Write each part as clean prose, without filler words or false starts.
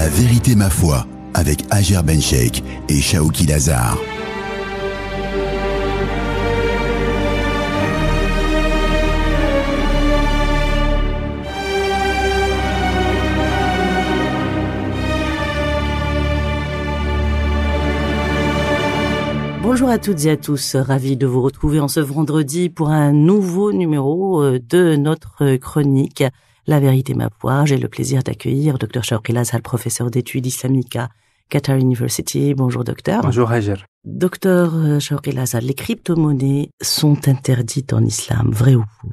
La vérité ma foi avec Hajer Bencheikh et Shaouki Lazar. Bonjour à toutes et à tous, ravi de vous retrouver en ce vendredi pour un nouveau numéro de notre chronique La vérité ma foi. J'ai le plaisir d'accueillir Dr Shaouki Lazar, professeur d'études islamiques à Qatar University. Bonjour docteur. Bonjour Hajer. Docteur Shaouki Lazar, les crypto-monnaies sont interdites en islam, vrai ou faux?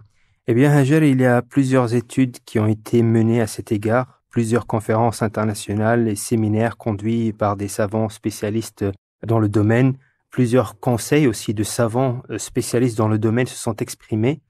Eh bien Hajer, il y a plusieurs études qui ont été menées à cet égard, plusieurs conférences internationales et séminaires conduits par des savants spécialistes dans le domaine. Plusieurs conseils aussi de savants spécialistes dans le domaine se sont exprimés.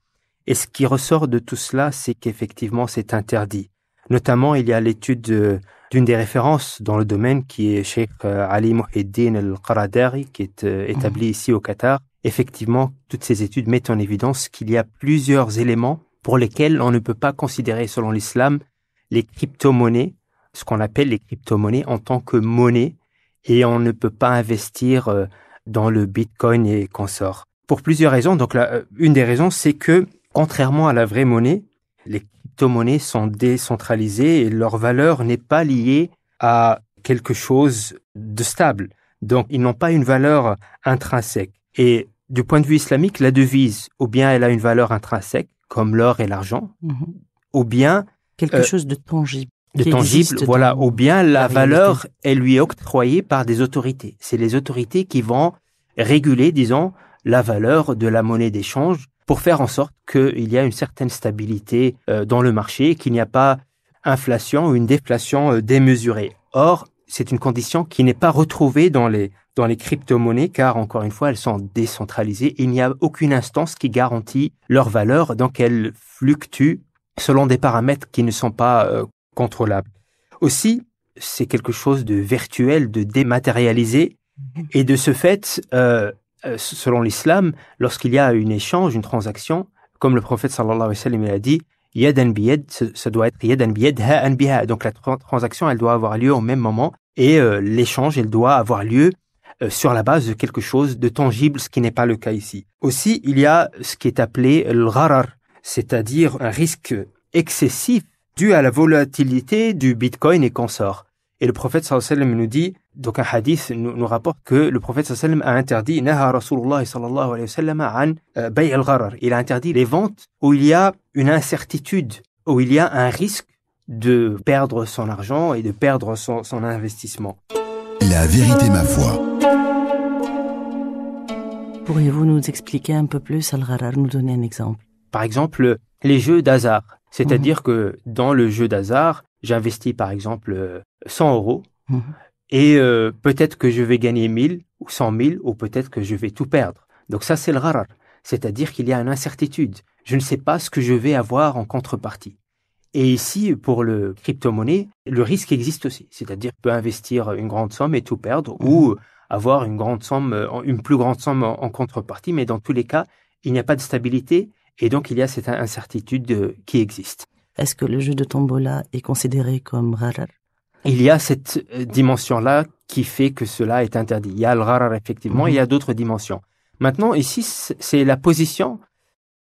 Et ce qui ressort de tout cela, c'est qu'effectivement, c'est interdit. Notamment, il y a l'étude d'une des références dans le domaine qui est Cheikh Ali Muhyiddin al-Qaradari, qui est établi ici au Qatar. Effectivement, toutes ces études mettent en évidence qu'il y a plusieurs éléments pour lesquels on ne peut pas considérer, selon l'islam, les crypto-monnaies, ce qu'on appelle les crypto-monnaies en tant que monnaie, et on ne peut pas investir dans le Bitcoin et consorts. Pour plusieurs raisons. Donc, une des raisons, c'est que, contrairement à la vraie monnaie, les crypto-monnaies sont décentralisées et leur valeur n'est pas liée à quelque chose de stable. Donc, ils n'ont pas une valeur intrinsèque. Et du point de vue islamique, la devise, ou bien elle a une valeur intrinsèque, comme l'or et l'argent, ou bien quelque chose de tangible. Voilà, ou bien la valeur, elle lui est octroyée par des autorités. C'est les autorités qui vont réguler, disons, la valeur de la monnaie d'échange pour faire en sorte qu'il y a une certaine stabilité dans le marché, qu'il n'y a pas inflation ou une déflation démesurée. Or, c'est une condition qui n'est pas retrouvée dans les crypto-monnaies, car encore une fois, elles sont décentralisées. Il n'y a aucune instance qui garantit leur valeur, donc elles fluctuent selon des paramètres qui ne sont pas contrôlable. Aussi, c'est quelque chose de virtuel, de dématérialisé, et de ce fait, selon l'islam, lorsqu'il y a un échange, une transaction, comme le prophète sallallahu alayhi wa sallam a dit, yadan biyad, ça doit être yadan biyad, ha'an biha. Donc la transaction, elle doit avoir lieu au même moment, et l'échange, elle doit avoir lieu sur la base de quelque chose de tangible, ce qui n'est pas le cas ici. Aussi, il y a ce qui est appelé le gharar, c'est-à-dire un risque excessif dû à la volatilité du Bitcoin et consorts. Et le prophète sallallahu alayhi wa sallam nous dit, donc un hadith nous rapporte que le prophète sallallahu alayhi wa sallam a interdit, naha Rasulullah sallallahu alayhi wa sallam an bay' al-gharar. Il a interdit les ventes où il y a une incertitude, où il y a un risque de perdre son argent et de perdre son investissement. La vérité ma foi. Pourriez-vous nous expliquer un peu plus al-gharar, nous donner un exemple? Par exemple, les jeux d'hasard. C'est-à-dire que dans le jeu d'hasard, j'investis par exemple 100 euros et peut-être que je vais gagner 1000 ou 100 000 ou peut-être que je vais tout perdre. Donc ça, c'est le gharar. C'est-à-dire qu'il y a une incertitude. Je ne sais pas ce que je vais avoir en contrepartie. Et ici, pour le crypto-monnaie, le risque existe aussi. C'est-à-dire qu'on peut investir une grande somme et tout perdre ou avoir une plus grande somme en contrepartie. Mais dans tous les cas, il n'y a pas de stabilité. Et donc, il y a cette incertitude qui existe. Est-ce que le jeu de tombola est considéré comme gharar? Il y a cette dimension-là qui fait que cela est interdit. Il y a le gharar, effectivement, il y a d'autres dimensions. Maintenant, ici, c'est la position,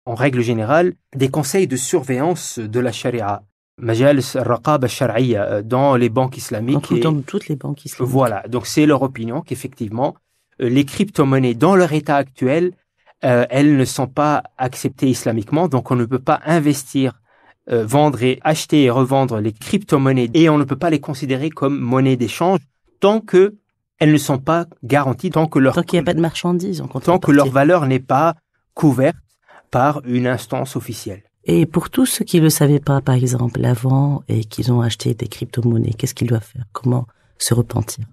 en règle générale, des conseils de surveillance de la charia. Majalis al-raqaba al-shar'iyya dans les banques islamiques. Dans toutes les banques islamiques. Voilà, donc c'est leur opinion qu'effectivement, les crypto-monnaies, dans leur état actuel, elles ne sont pas acceptées islamiquement, donc on ne peut pas investir, vendre et acheter et revendre les crypto-monnaies et on ne peut pas les considérer comme monnaie d'échange tant que elles ne sont pas garanties, tant qu'il n'y a pas de marchandises en contrepartie. Tant que leur valeur n'est pas couverte par une instance officielle. Et pour tous ceux qui ne le savaient pas, par exemple, avant et qu'ils ont acheté des crypto-monnaies, qu'est-ce qu'ils doivent faire? Comment se repentir?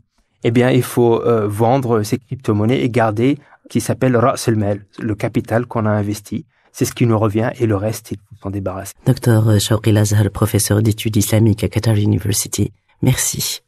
Eh bien, il faut vendre ces crypto-monnaies et garder qui s'appelle Ra's al-Mal, le capital qu'on a investi. C'est ce qui nous revient et le reste, il faut s'en débarrasser. Dr Shaouki Lazar, professeur d'études islamiques à Qatar University. Merci.